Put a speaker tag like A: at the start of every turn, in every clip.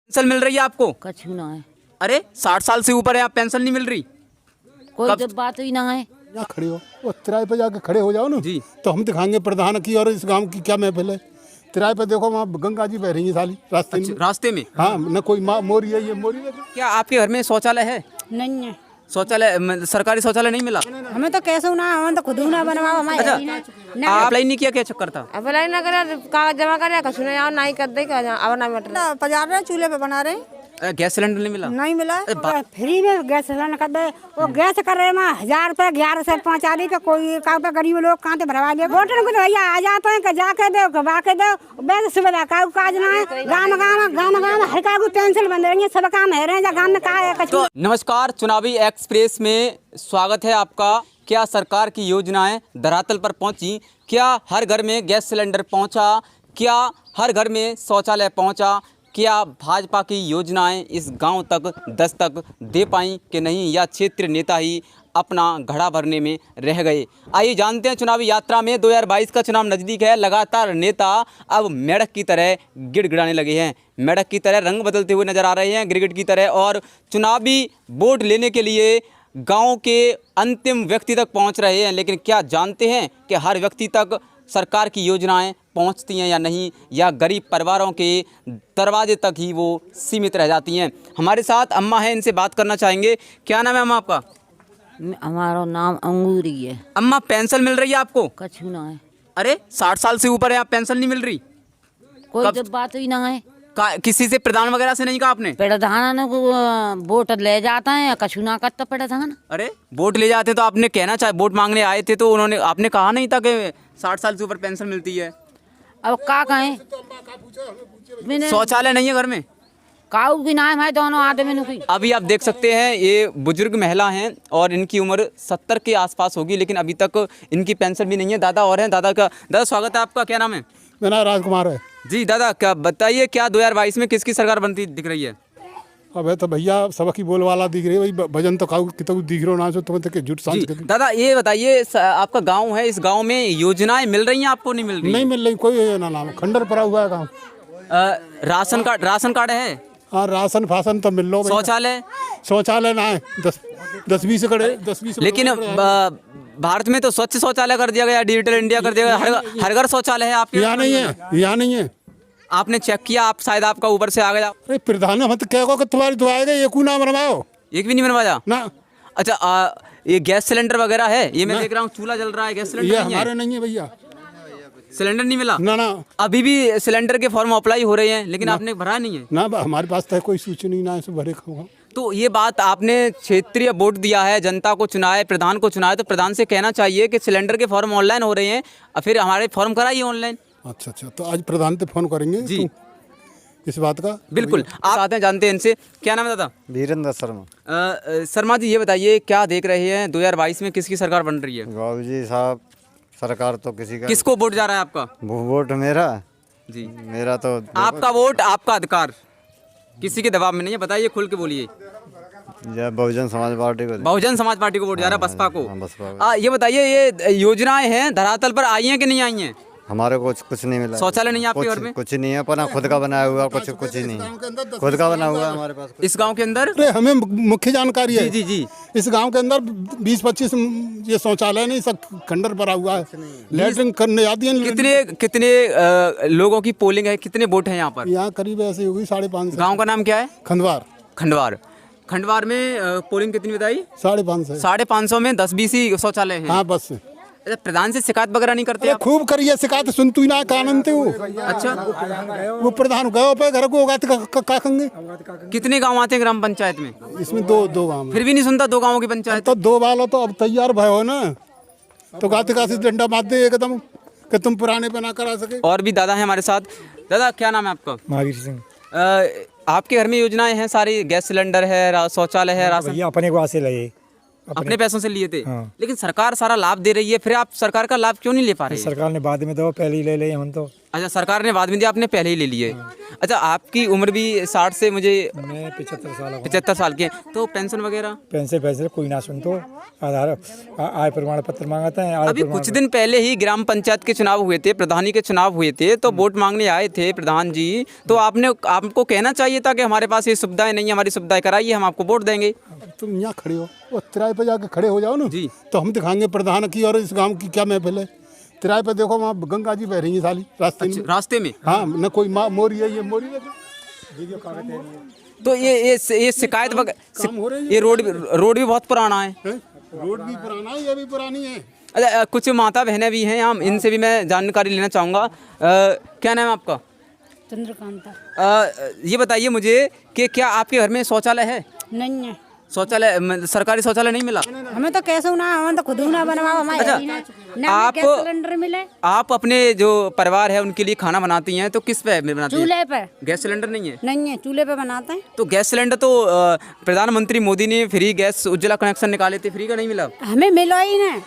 A: Pension मिल रही है आपको?
B: कछु ना है।
A: अरे 60 साल से ऊपर है, आप पेंशन नहीं मिल रही?
B: कोई
A: कब-
B: जब बात ही ना है।
C: यहाँ खड़े हो, वो तिराए पे जाके खड़े हो जाओ ना
A: जी।
C: तो हम दिखाएंगे प्रधान की और इस गांव की क्या महफिल है। तिराए पे देखो वहाँ गंगा जी बह रही है साली रास्ते में।
A: रास्ते में?
C: हाँ, न कोई मोरी है, ये मोरी है।
A: क्या आपके घर में शौचालय है?
D: नहीं है।
A: शौचालय सरकारी शौचालय नहीं मिला?
D: हमें तो कैसे ना, हम तो खुद ना बनवाओ हमारे
A: अच्छा,
D: ना
A: आप अप्लाई नहीं किया, क्या चक्कर था?
D: अप्लाई ना करे, कागज जमा करे, कछु नहीं आओ, नहीं कर दे, अब ना मट रहा पजार रहे, चूल्हे पे बना रहे,
A: गैस सिलेंडर नहीं मिला?
D: नहीं मिला। फ्री में गैस सिलेंडर कर दे, वो गैस कर रहे में 1000 रुपये 11 से पहुँचा दी, तो कोई का पे गरीब लोग कहाँ से भरवा दिए। वोटर को तो भैया आ जाते हैं, जाके दो कबा के दो, बेस सुविधा का काज ना है। गाँव हर का पेंसिल बन रही है, सब काम है रहे गाँव में कहा है कछु।
A: तो नमस्कार, चुनावी एक्सप्रेस में स्वागत है आपका। क्या सरकार की योजनाएं धरातल पर पहुंची? क्या हर घर में गैस सिलेंडर पहुंचा? क्या हर घर में शौचालय पहुंचा? क्या भाजपा की योजनाएं इस गांव तक दस्तक दे पाई कि नहीं, या क्षेत्रीय नेता ही अपना घड़ा भरने में रह गए? आइए जानते हैं। चुनावी यात्रा में 2022 का चुनाव नज़दीक है। लगातार नेता अब मेढक की तरह गिड़गिड़ाने लगे हैं, मेढक की तरह रंग बदलते हुए नजर आ रहे हैं, गिरगिट की तरह, और चुनावी वोट लेने के लिए गांव के अंतिम व्यक्ति तक पहुंच रहे हैं। लेकिन क्या जानते हैं कि हर व्यक्ति तक सरकार की योजनाएं पहुंचती हैं या नहीं, या गरीब परिवारों के दरवाजे तक ही वो सीमित रह जाती हैं? हमारे साथ अम्मा हैं, इनसे बात करना चाहेंगे। क्या नाम है अम्मा आपका?
B: हमारा नाम अंगूरी है।
A: अम्मा, पेंशन मिल रही है आपको?
B: कछु ना है।
A: अरे 60 साल से ऊपर है, आप पेंशन नहीं मिल रही?
B: कोई
A: कब-
B: जब बात ही ना है।
A: किसी से प्रधान वगैरह से नहीं कहा आपने?
B: प्रधान को वोट ले जाता है, कछु ना करता प्रधान।
A: अरे वोट ले जाते तो आपने कहना चाहिए, वोट मांगने आए थे तो उन्होंने, आपने कहा नहीं था कि 60 साल से ऊपर पेंशन मिलती है?
B: अब का कहें, मैंने
A: शौचालय नहीं है घर में?
B: काऊ भी ना है भाई, दोनों आदमी की।
A: अभी आप देख सकते हैं, ये बुजुर्ग महिला हैं और इनकी उम्र 70 के आसपास होगी, लेकिन अभी तक इनकी पेंशन भी नहीं है। दादा और हैं, दादा स्वागत है आपका। क्या नाम है?
C: मेरा राजकुमार है।
A: जी दादा, क्या बताइए, क्या 2022 में किसकी सरकार बनती दिख रही है?
C: अब है तो भैया सबकी बोल वाला दिख रही है भाई, भजन तो काऊ कितना दिख रहा ना, तुम तक झूठ सांस
A: जी, दादा ये बताइए, आपका गांव है, इस गांव में योजनाएं मिल रही हैं आपको, नहीं मिल रही?
C: नहीं मिल रही, कोई ना नाम खंडर पड़ा हुआ है गाँव।
A: राशन कार्ड है?
C: हाँ, राशन फासन तो मिल लो। शौचालय ना है, 10-20 कड़े 10-20।
A: लेकिन भारत में तो स्वच्छ शौचालय कर दिया गया, डिजिटल इंडिया कर दिया गया, हर घर शौचालय है। आपके
C: यहाँ नहीं है, यहाँ नहीं है।
A: आपने चेक किया? आप शायद आपका ऊपर से आ गया।
C: अरे प्रधान मत कहो कि तुम्हारी दुआ आएगा, एक नाम बनवाओ।
A: एक भी नहीं बनवाया
C: ना,
A: अच्छा, ये गैस सिलेंडर वगैरह है? ये मैं देख रहा हूँ चूल्हा जल रहा है, गैस
C: ये
A: सिलेंडर नहीं
C: हमारे
A: है?
C: नहीं है भैया,
A: सिलेंडर नहीं मिला?
C: ना ना
A: अभी भी सिलेंडर के फॉर्म अप्लाई हो रहे हैं, लेकिन आपने भरा नहीं है?
C: ना, हमारे पास तो कोई सूचना नहीं ना है, भरे खाऊंगा।
A: तो ये बात, आपने क्षेत्रीय वोट दिया है, जनता को चुना है, प्रधान को चुना है, तो प्रधान से कहना चाहिए कि सिलेंडर के फॉर्म ऑनलाइन हो रहे हैं, और फिर हमारे फॉर्म कराइए ऑनलाइन।
C: अच्छा, तो आज प्रधान से फोन करेंगे
A: जी,
C: इस बात का।
A: बिल्कुल। आप आते हैं, जानते हैं इनसे। क्या नाम है दादा?
E: वीरेंद्र शर्मा।
A: शर्मा जी, ये बताइए, क्या देख रहे हैं 2022 में किसकी सरकार बन रही है?
E: बाबू जी साहब, सरकार तो किसी का।
A: किसको वोट जा रहा है आपका?
E: वोट मेरा
A: जी,
E: मेरा तो
A: आपका वोट आपका अधिकार, किसी के दबाव में नहीं है। बताइए, खुल के बोलिए।
E: या बहुजन समाज पार्टी को।
A: बहुजन समाज पार्टी को वोट जा रहा है, बसपा को।
E: हाँ, बसपा को।
A: ये बताइए, ये योजनाएं हैं धरातल पर आई हैं कि नहीं आई हैं?
E: हमारे को कुछ नहीं मिला।
A: शौचालय नहीं है आपके घर में?
E: कुछ नहीं है, अपना खुद का बनाया हुआ कुछ ही नहीं है। खुद का बना हुआ है हमारे पास।
A: इस गांव के अंदर?
C: अरे हमें मुख्य जानकारी है।
A: जी जी जी।
C: इस गांव के अंदर 20-25 ये शौचालय नहीं, सब खंडर पड़ा हुआ है, लैट्रिन करने आती है।
A: कितने लोगों की पोलिंग है, कितने वोट हैं यहाँ पर?
C: यहाँ करीब ऐसे होगी 550।
A: गांव का नाम क्या है?
C: खंडवार।
A: खंडवार में पोलिंग कितनी बताई?
C: 550।
A: 550 में 10-20 ही शौचालय हैं।
C: हाँ बस।
A: अच्छा, प्रधान से शिकायत वगैरह नहीं करते आप?
C: खूब करिए शिकायत, सुन तू ना कानन थे वो।
A: अच्छा,
C: वो प्रधान गए पे घर को होगा तो का कहेंगे।
A: कितने गांव आते हैं ग्राम पंचायत में?
C: इसमें दो गाँव में।
A: फिर भी नहीं सुनता? 2 गांवों की पंचायत।
C: तो 2 वालों तो अब तैयार भय हो ना, तो गाते गाते डंडा मार दे एकदम कि तुम पुराने पे ना करा सके।
A: और भी दादा है हमारे साथ। दादा, क्या नाम है आपका?
F: महावीर सिंह।
A: आपके घर में योजनाएं हैं सारी, गैस सिलेंडर है, शौचालय है, राशन?
F: भैया अपने को से लगे,
A: अपने पैसों से लिए थे।
F: हाँ।
A: लेकिन सरकार सारा लाभ दे रही है, फिर आप सरकार का लाभ क्यों नहीं ले पा रहे?
F: सरकार ने बाद में दो, पहले ही ले ले हम तो।
A: अच्छा, सरकार ने बाद में दिया, आपने पहले ही ले लिए। अच्छा, आपकी उम्र भी 60 से मुझे
F: मैं 75 साल हूँ।
A: 75 साल के हैं, तो पेंशन वगैरह?
F: पेंशन कोई ना सुन, तो आधार आय प्रमाण पत्र मांगता है।
A: अभी कुछ दिन पहले ही ग्राम पंचायत के चुनाव हुए थे, प्रधानी के चुनाव हुए थे, तो वोट मांगने आए थे प्रधान जी, तो आपको कहना चाहिए था कि हमारे पास ये सुविधाएं नहीं है, हमारी सुविधाएं कराइए, हम आपको वोट देंगे।
C: तुम यहाँ खड़े हो, वो किराए पे जाके खड़े हो जाओ ना
A: जी।
C: तो हम दिखाएंगे प्रधान की और इस गांव की क्या महफिल है। किराए पे देखो, वहाँ गंगा जी बह रही है साली रास्ते में।
A: रास्ते में?
C: हाँ, न कोई मोरी है, ये मोरी है।
A: तो ये शिकायत
C: काम हो रही है।
A: ये रोड भी बहुत पुराना है।
C: रोड भी पुराना है, ये भी पुरानी है।
A: अच्छा, कुछ माता बहनें भी हैं यहाँ, इनसे भी मैं जानकारी लेना चाहूँगा। क्या नाम है आपका?
B: चंद्रकांता।
A: ये बताइए मुझे कि क्या आपके घर में शौचालय है?
B: नहीं है,
A: शौचालय, सरकारी शौचालय नहीं मिला?
B: हमें तो कैसे ना, हम तो खुद ना बनवाओ, हमारे
A: अच्छा,
B: ना
A: आप
B: गैस सिलेंडर मिले।
A: आप अपने जो परिवार है उनके लिए खाना बनाती हैं, तो किस पे बनाती हैं?
B: चूल्हे पे।
A: गैस सिलेंडर नहीं है?
B: नहीं है, चूल्हे पे बनाते हैं।
A: तो गैस सिलेंडर तो प्रधानमंत्री मोदी ने फ्री गैस उज्ज्वला कनेक्शन निकाले थे, फ्री का नहीं मिला?
B: हमें मिलो ही ना।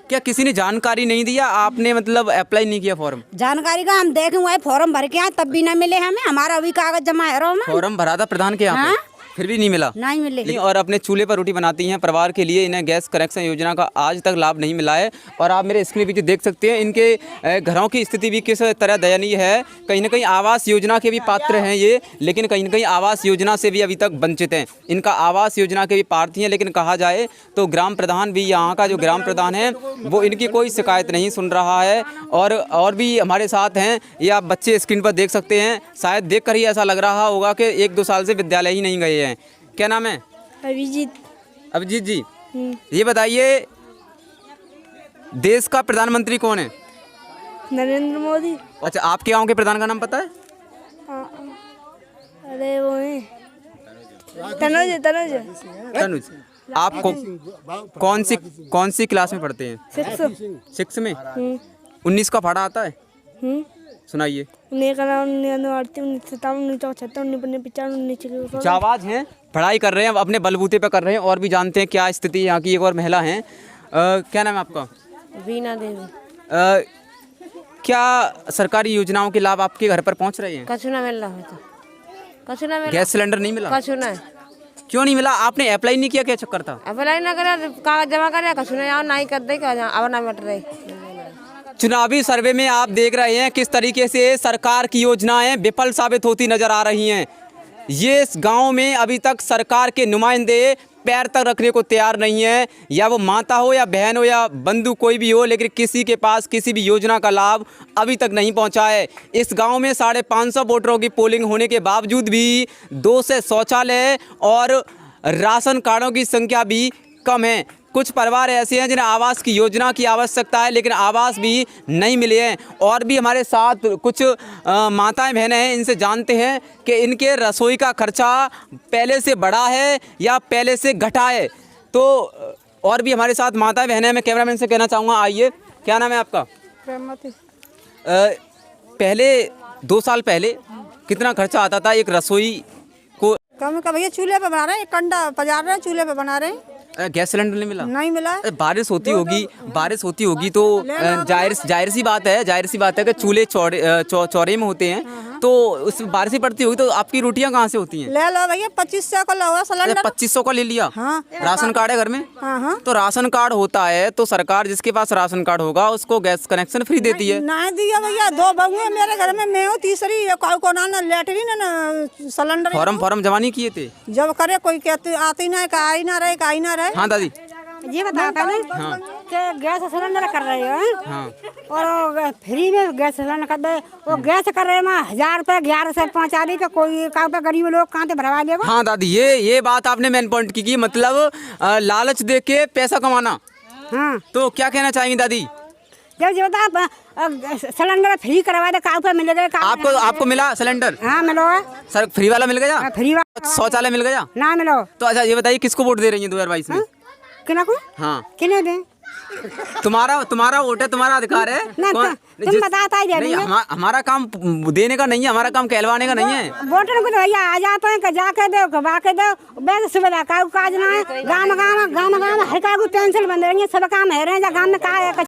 A: क्या किसी ने जानकारी नहीं दिया? आपने मतलब अप्लाई नहीं किया फॉर्म?
B: जानकारी का हम देखे हुए फॉर्म भर के आए, तब भी ना मिले हमें। हमारा अभी कागज जमा है रो में।
A: फॉर्म भरा था प्रधान के यहाँ पे, फिर भी नहीं मिला?
B: नहीं मिले।
A: और अपने चूल्हे पर रोटी बनाती हैं परिवार के लिए, इन्हें गैस कनेक्शन योजना का आज तक लाभ नहीं मिला है। और आप मेरे स्क्रीन पे पीछे देख सकते हैं इनके घरों की स्थिति भी किस तरह दयनीय है। कहीं ना कहीं आवास योजना के भी पात्र हैं ये, लेकिन कहीं ना कहीं आवास योजना से भी अभी तक वंचित हैं। इनका आवास योजना के भी प्रार्थी हैं, लेकिन कहा जाए तो ग्राम प्रधान भी, यहाँ का जो ग्राम प्रधान है वो इनकी कोई शिकायत नहीं सुन रहा है। और भी हमारे साथ हैं, ये आप बच्चे स्क्रीन पर देख सकते हैं। शायद देख कर ही ऐसा लग रहा होगा कि 1-2 साल से विद्यालय ही नहीं गए हैं। क्या नाम है? अभिजीत जी, ये बताइए देश का प्रधानमंत्री कौन है?
G: नरेंद्र मोदी।
A: अच्छा, आपके गांव के प्रधान का नाम पता है?
G: अरे वो है
A: तनुज। आप कौन सी क्लास में पढ़ते हैं? 6 में। 19 का पढ़ा आता है? सुनाइए। जाबाज हैं, पढ़ाई कर रहे हैं, अपने बलबूते पे कर रहे हैं। और भी जानते हैं क्या स्थिति यहाँ की। एक और महिला हैं, क्या नाम है आपका?
G: वीना देवी।
A: क्या सरकारी योजनाओं के लाभ आपके घर पर पहुँच रहे हैं?
G: कछु ना मिल रहा है, तो कछु ना मिल
A: गैस सिलेंडर नहीं मिला?
G: कछु ना।
A: क्यों नहीं मिला? आपने अप्लाई नहीं किया? क्या चक्कर था?
G: अप्लाई ना करे, कागज जमा करे, कछु ना ना ही कर दे, अब ना मट रही।
A: चुनावी सर्वे में आप देख रहे हैं किस तरीके से सरकार की योजनाएं विफल साबित होती नजर आ रही हैं। ये इस गांव में अभी तक सरकार के नुमाइंदे पैर तक रखने को तैयार नहीं है, या वो माता हो या बहन हो या बंधु कोई भी हो, लेकिन किसी के पास किसी भी योजना का लाभ अभी तक नहीं पहुंचा है। इस गांव में 550 वोटरों की पोलिंग होने के बावजूद भी 2 से शौचालय और राशन कार्डों की संख्या भी कम है। कुछ परिवार ऐसे हैं जिन्हें आवास की योजना की आवश्यकता है, लेकिन आवास भी नहीं मिले हैं। और भी हमारे साथ कुछ माताएं बहनें हैं, इनसे जानते हैं कि इनके रसोई का खर्चा पहले से बढ़ा है या पहले से घटा है। तो और भी हमारे साथ माताएं बहनें हैं, मैं कैमरामैन से कहना चाहूँगा, आइए। क्या नाम है आपका? पहले 2 साल पहले कितना खर्चा आता था एक रसोई को?
G: कम का भैया, चूल्हे पे बना रहे हैं, कंडा पजार रहे हैं, चूल्हे पे बना रहे हैं।
A: गैस सिलेंडर नहीं मिला?
G: नहीं मिला।
A: बारिश होती होगी तो जाहिर सी बात है कि चूल्हे चौड़े में होते हैं, तो उसमें बारिश पड़ती होगी, तो आपकी रोटियां कहाँ से होती हैं?
G: ले लो भैया, 2500 का लो सिलेंडर।
A: 2500 का ले लिया?
G: हाँ।
A: राशन कार्ड है घर में?
G: हाँ।
A: तो राशन कार्ड होता है तो सरकार जिसके पास राशन कार्ड होगा उसको गैस कनेक्शन फ्री देती है।
G: नहीं दिया भैया, 2 बहू है मेरे घर में, मैं हूँ तीसरी। को ना लेटरिन ना सिलेंडर।
A: फॉर्म जमा नहीं किए थे?
G: जब करे कोई कहते आती ना, आई ना रहे।
A: हाँ दादी,
D: ये बताता ना कि गैस सिलेंडर कर रहे हो,
A: हाँ,
D: और फ्री में गैस सिलेंडर कर दे, वो गैस कर रहे में 1000 रुपये 11 से पहुँचा दी, तो कोई कहाँ पे गरीब लोग कहाँ से भरवा देगा?
A: हाँ दादी, ये बात आपने मेन पॉइंट की मतलब लालच दे के पैसा कमाना।
D: हाँ,
A: तो क्या कहना चाहेंगी दादी?
D: जब बता सिलेंडर फ्री करवा दे, कहाँ पे मिलेगा?
A: आपको मिला सिलेंडर?
D: हाँ मिलो,
A: सर फ्री वाला मिल गया?
D: फ्री वाला।
A: शौचालय मिल गया?
D: ना मिलो।
A: तो अच्छा ये बताइए किसको वोट दे रही हैं 2022 में?
D: किना को?
A: हाँ,
D: किने दे?
A: तुम्हारा वोट है, तुम्हारा अधिकार है।
D: ना, तुम बताता ही
A: नहीं, हमारा काम देने का नहीं है, हमारा काम कहलवाने का नहीं है।
D: वोटर को भैया आ जाते हैं, जाके दो, बाके दो, बेस सुविधा का काज ना है। गाँव हर का पेंसिल बन रही है, सब काम है रहे, गाँव में का